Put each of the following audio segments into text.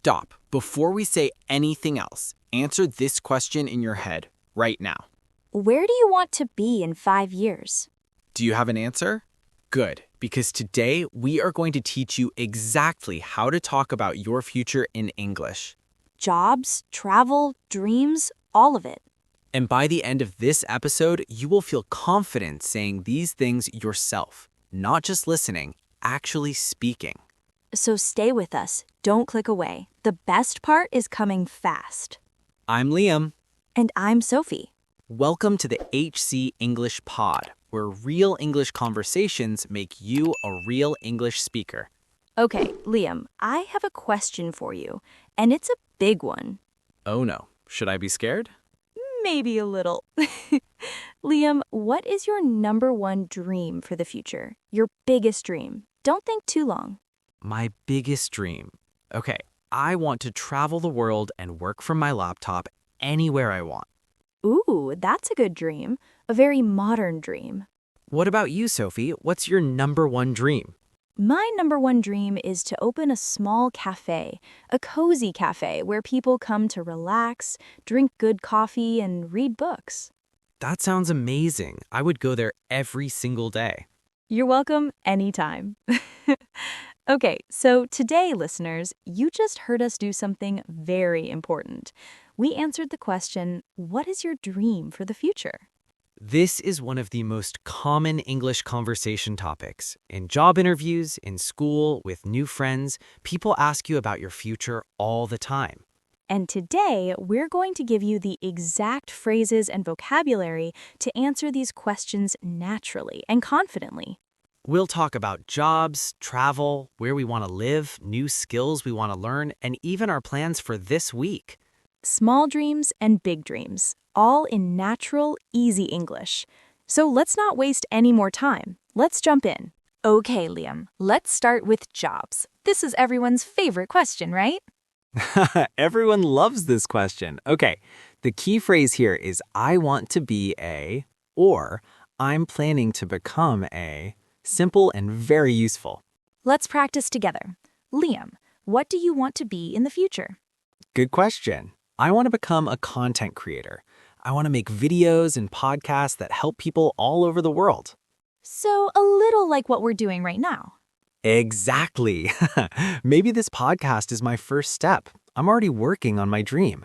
stop. Before we say anything else, answer this question in your head right now. Where do you want to be in 5 years? Do you have an answer? Good, because today we are going to teach you exactly how to talk about your future in English. Jobs, travel, dreams, all of it. And by the end of this episode, you will feel confident saying these things yourself, not just listening, actually speaking. So stay with us. Don't click away. The best part is coming fast. I'm Liam. And I'm Sophie. Welcome to the HC English Pod, where real English conversations make you a real English speaker. Okay, Liam, I have a question for you, and it's a big one. Oh no, should I be scared? Maybe a little. Liam, what is your number one dream for the future? Your biggest dream? Don't think too long. My biggest dream. Okay, I want to travel the world and work from my laptop anywhere I want. Ooh, that's a good dream. A very modern dream. What about you, Sophie? What's your number one dream? My number one dream is to open a small cafe, a cozy cafe where people come to relax, drink good coffee, and read books. That sounds amazing. I would go there every single day. You're welcome anytime. Okay, so today, listeners, you just heard us do something very important. We answered the question, what is your dream for the future? This is one of the most common English conversation topics. In job interviews, in school, with new friends, people ask you about your future all the time. And today, we're going to give you the exact phrases and vocabulary to answer these questions naturally and confidently. We'll talk about jobs, travel, where we want to live, new skills we want to learn, and even our plans for this week. Small dreams and big dreams, all in natural, easy English. So let's not waste any more time. Let's jump in. Okay, Liam, let's start with jobs. This is everyone's favorite question, right? Everyone loves this question. Okay, the key phrase here is I want to be a, or I'm planning to become a. Simple and very useful. Let's practice together. Liam, what do you want to be in the future? Good question. I want to become a content creator. I want to make videos and podcasts that help people all over the world. So a little like what we're doing right now. Exactly. Maybe this podcast is my first step. I'm already working on my dream.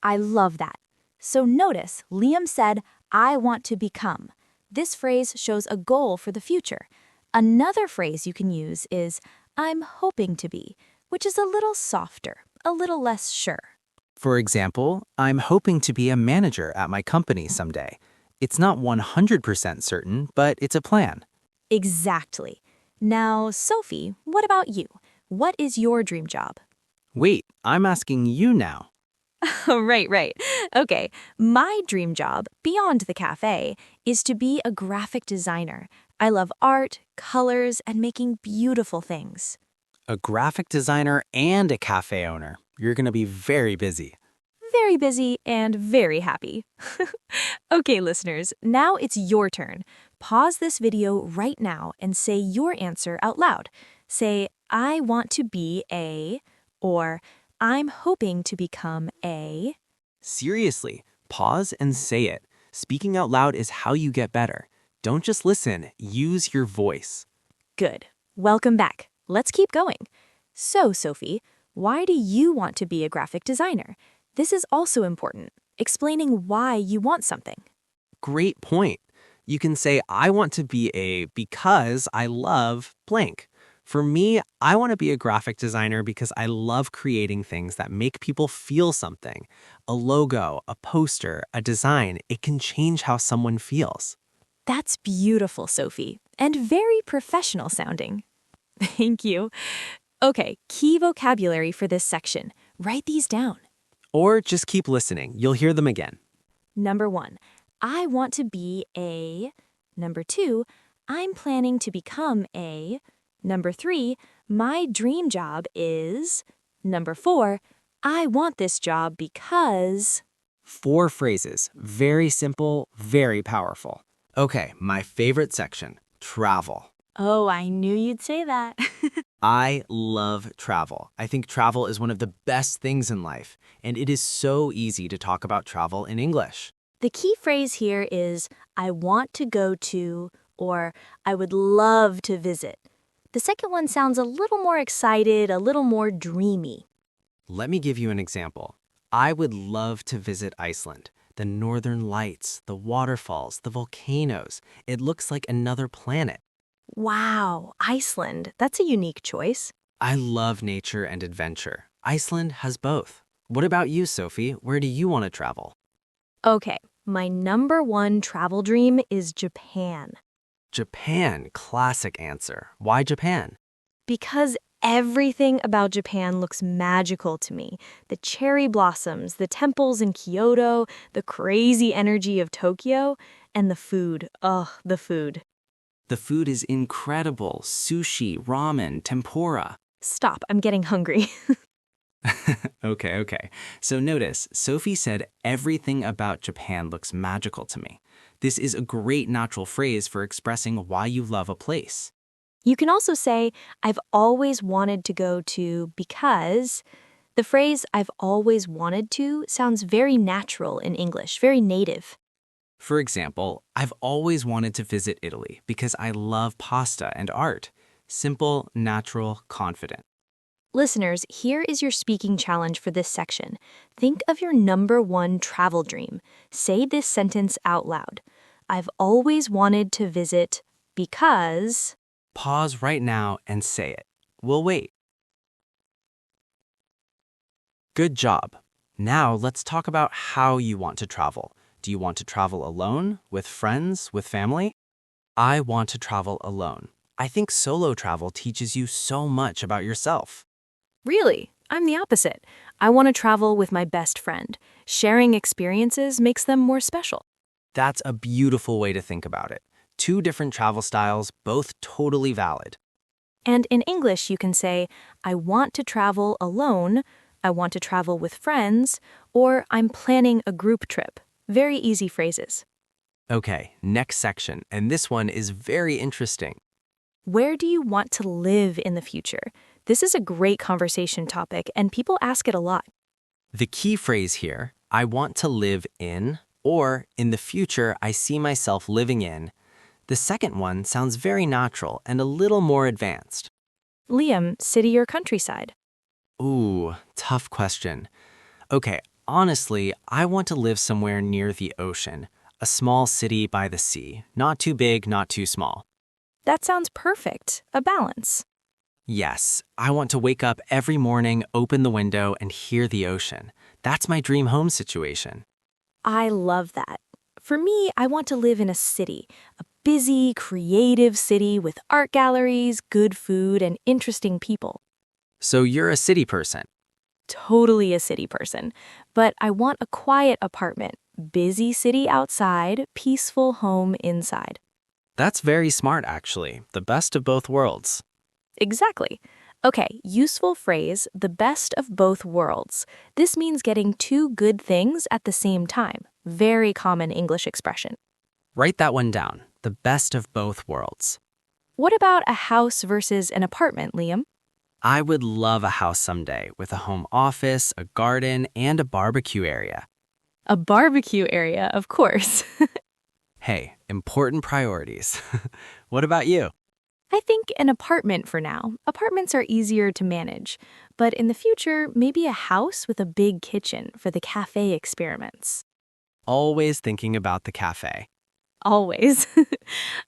I love that. So notice, Liam said, I want to become. This phrase shows a goal for the future. Another phrase you can use is, I'm hoping to be, which is a little softer, a little less sure. For example, I'm hoping to be a manager at my company someday. It's not 100% certain, but it's a plan. Exactly. Now, Sophie, what about you? What is your dream job? Wait, I'm asking you now. Right. Okay, my dream job, beyond the cafe, is to be a graphic designer. I love art, colors, and making beautiful things. A graphic designer and a cafe owner. You're going to be very busy. Very busy and very happy. Okay, listeners, now it's your turn. Pause this video right now and say your answer out loud. Say, I want to be a, or I'm hoping to become a. Seriously, pause and say it. Speaking out loud is how you get better. Don't just listen, use your voice. Good. Welcome back. Let's keep going. So, Sophie, why do you want to be a graphic designer? This is also important, explaining why you want something. Great point. You can say, I want to be a because I love blank. For me, I want to be a graphic designer because I love creating things that make people feel something. A logo, a poster, a design, it can change how someone feels. That's beautiful, Sophie, and very professional sounding. Thank you. Okay, key vocabulary for this section. Write these down. Or just keep listening. You'll hear them again. Number 1, I want to be a. Number 2, I'm planning to become a. Number 3, my dream job is. Number 4, I want this job because. 4 phrases. Very simple, very powerful. Okay, my favorite section, travel. Oh, I knew you'd say that. I love travel. I think travel is one of the best things in life, and it is so easy to talk about travel in English. The key phrase here is I want to go to or I would love to visit. The second one sounds a little more excited, a little more dreamy. Let me give you an example. I would love to visit Iceland. The northern lights, the waterfalls, the volcanoes. It looks like another planet. Wow, Iceland. That's a unique choice. I love nature and adventure. Iceland has both. What about you, Sophie? Where do you want to travel? Okay, my number one travel dream is Japan. Japan, classic answer. Why Japan? Because everything about Japan looks magical to me. The cherry blossoms, the temples in Kyoto, the crazy energy of Tokyo, and the food. Oh, the food. The food is incredible. Sushi, ramen, tempura. Stop, I'm getting hungry. Okay. So notice, Sophie said everything about Japan looks magical to me. This is a great natural phrase for expressing why you love a place. You can also say, I've always wanted to go to because. The phrase, I've always wanted to, sounds very natural in English, very native. For example, I've always wanted to visit Italy because I love pasta and art. Simple, natural, confident. Listeners, here is your speaking challenge for this section. Think of your number one travel dream. Say this sentence out loud. I've always wanted to visit because. Pause right now and say it. We'll wait. Good job. Now let's talk about how you want to travel. Do you want to travel alone, with friends, with family? I want to travel alone. I think solo travel teaches you so much about yourself. Really? I'm the opposite. I want to travel with my best friend. Sharing experiences makes them more special. That's a beautiful way to think about it. Two different travel styles, both totally valid. And in English, you can say, I want to travel alone, I want to travel with friends, or I'm planning a group trip. Very easy phrases. Okay, next section, and this one is very interesting. Where do you want to live in the future? This is a great conversation topic, and people ask it a lot. The key phrase here, I want to live in, or in the future, I see myself living in. The second one sounds very natural and a little more advanced. Liam, city or countryside? Ooh, tough question. Okay, honestly, I want to live somewhere near the ocean, a small city by the sea, not too big, not too small. That sounds perfect. A balance. Yes, I want to wake up every morning, open the window, and hear the ocean. That's my dream home situation. I love that. For me, I want to live in a city, a busy, creative city with art galleries, good food, and interesting people. So you're a city person. Totally a city person. But I want a quiet apartment, busy city outside, peaceful home inside. That's very smart, actually. The best of both worlds. Exactly. Okay, useful phrase, the best of both worlds. This means getting two good things at the same time. Very common English expression. Write that one down. The best of both worlds. What about a house versus an apartment, Liam? I would love a house someday with a home office, a garden, and a barbecue area. A barbecue area, of course. Hey, important priorities. What about you? I think an apartment for now. Apartments are easier to manage. But in the future, maybe a house with a big kitchen for the cafe experiments. Always thinking about the cafe. Always.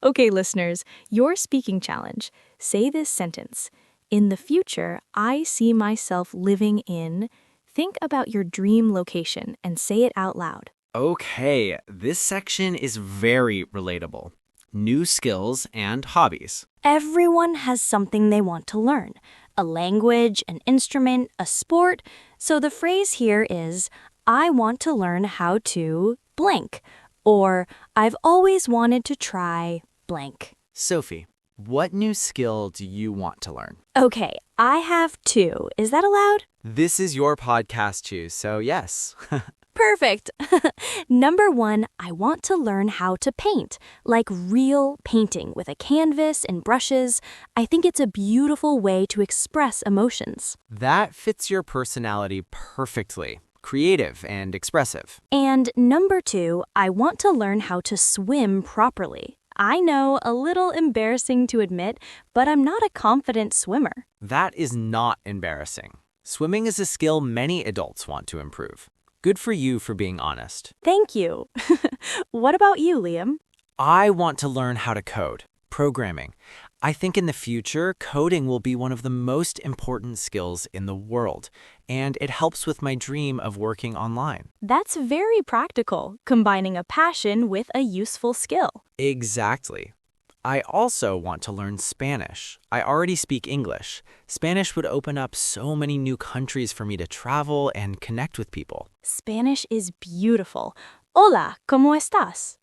Okay, listeners, your speaking challenge. Say this sentence. In the future, I see myself living in. Think about your dream location and say it out loud. Okay, this section is very relatable. New skills and hobbies. Everyone has something they want to learn. A language, an instrument, a sport. So the phrase here is, I want to learn how to blank. Or, I've always wanted to try blank. Sophie, what new skill do you want to learn? Okay, I have two. Is that allowed? This is your podcast too, so yes. Perfect. Number 1, I want to learn how to paint, like real painting with a canvas and brushes. I think it's a beautiful way to express emotions. That fits your personality perfectly. Creative and expressive. And number 2, I want to learn how to swim properly. I know, a little embarrassing to admit, but I'm not a confident swimmer. That is not embarrassing. Swimming is a skill many adults want to improve. Good for you for being honest. Thank you. What about you, Liam? I want to learn how to code, programming. I think in the future, coding will be one of the most important skills in the world, and it helps with my dream of working online. That's very practical, combining a passion with a useful skill. Exactly. I also want to learn Spanish. I already speak English. Spanish would open up so many new countries for me to travel and connect with people. Spanish is beautiful. Hola, ¿cómo estás?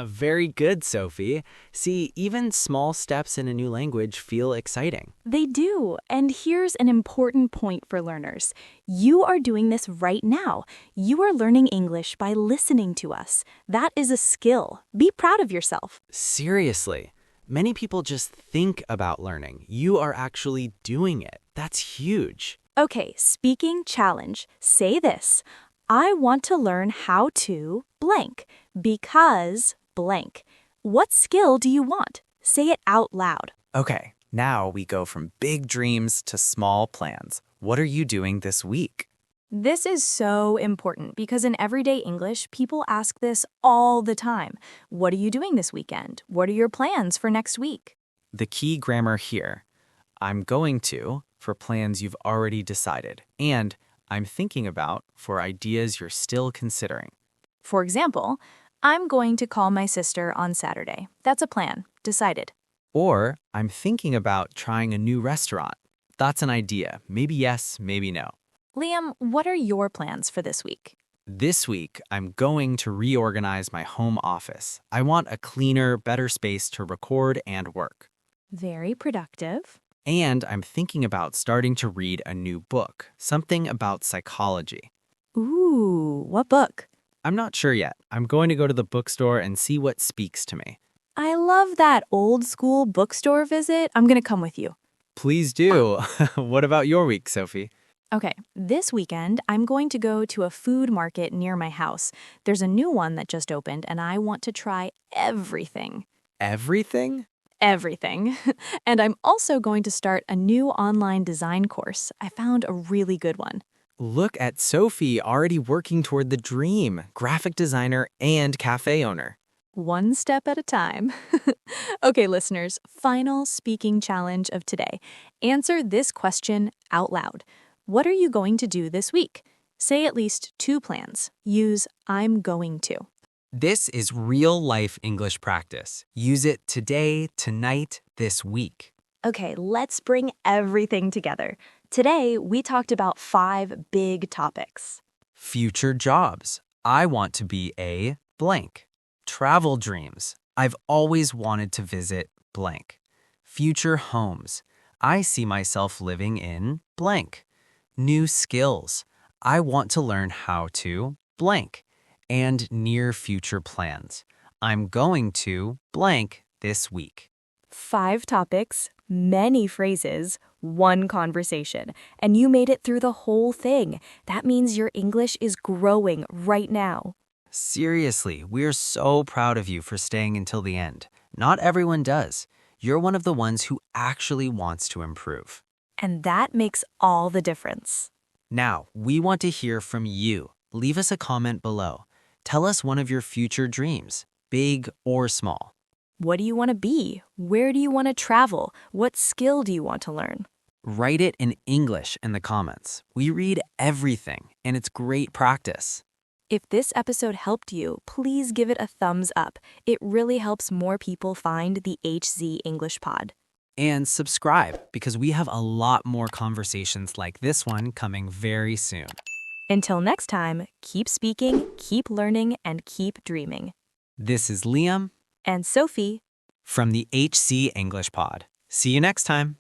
Very good, Sophie. See, even small steps in a new language feel exciting. They do. And here's an important point for learners. You are doing this right now. You are learning English by listening to us. That is a skill. Be proud of yourself. Seriously, many people just think about learning. You are actually doing it. That's huge. Okay, speaking challenge. Say this. I want to learn how to blank because blank. What skill do you want? Say it out loud. Okay, now we go from big dreams to small plans. What are you doing this week? This is so important because in everyday English, people ask this all the time. What are you doing this weekend? What are your plans for next week? The key grammar here. I'm going to for plans you've already decided, and I'm thinking about for ideas you're still considering. For example, I'm going to call my sister on Saturday. That's a plan. Decided. Or I'm thinking about trying a new restaurant. That's an idea. Maybe yes, maybe no. Liam, what are your plans for this week? This week, I'm going to reorganize my home office. I want a cleaner, better space to record and work. Very productive. And I'm thinking about starting to read a new book, something about psychology. Ooh, what book? I'm not sure yet. I'm going to go to the bookstore and see what speaks to me. I love that old school bookstore visit. I'm going to come with you. Please do. What about your week, Sophie? Okay, this weekend, I'm going to go to a food market near my house. There's a new one that just opened, and I want to try everything. Everything? Everything. And I'm also going to start a new online design course. I found a really good one. Look at Sophie already working toward the dream, graphic designer and cafe owner. One step at a time. Okay, listeners, final speaking challenge of today. Answer this question out loud. What are you going to do this week? Say at least 2 plans. Use I'm going to. This is real-life English practice. Use it today, tonight, this week. Okay, let's bring everything together. Today, we talked about 5 big topics. Future jobs. I want to be a blank. Travel dreams. I've always wanted to visit blank. Future homes. I see myself living in blank. New skills. I want to learn how to blank. And near future plans. I'm going to blank this week. 5 topics, many phrases, 1 conversation, and you made it through the whole thing. That means your English is growing right now. Seriously, we're so proud of you for staying until the end. Not everyone does. You're one of the ones who actually wants to improve. And that makes all the difference. Now, we want to hear from you. Leave us a comment below. Tell us one of your future dreams, big or small. What do you want to be? Where do you want to travel? What skill do you want to learn? Write it in English in the comments. We read everything, and it's great practice. If this episode helped you, please give it a thumbs up. It really helps more people find the HZ English Pod. And subscribe, because we have a lot more conversations like this one coming very soon. Until next time, keep speaking, keep learning, and keep dreaming. This is Liam And Sophie. from the HC English Pod. See you next time.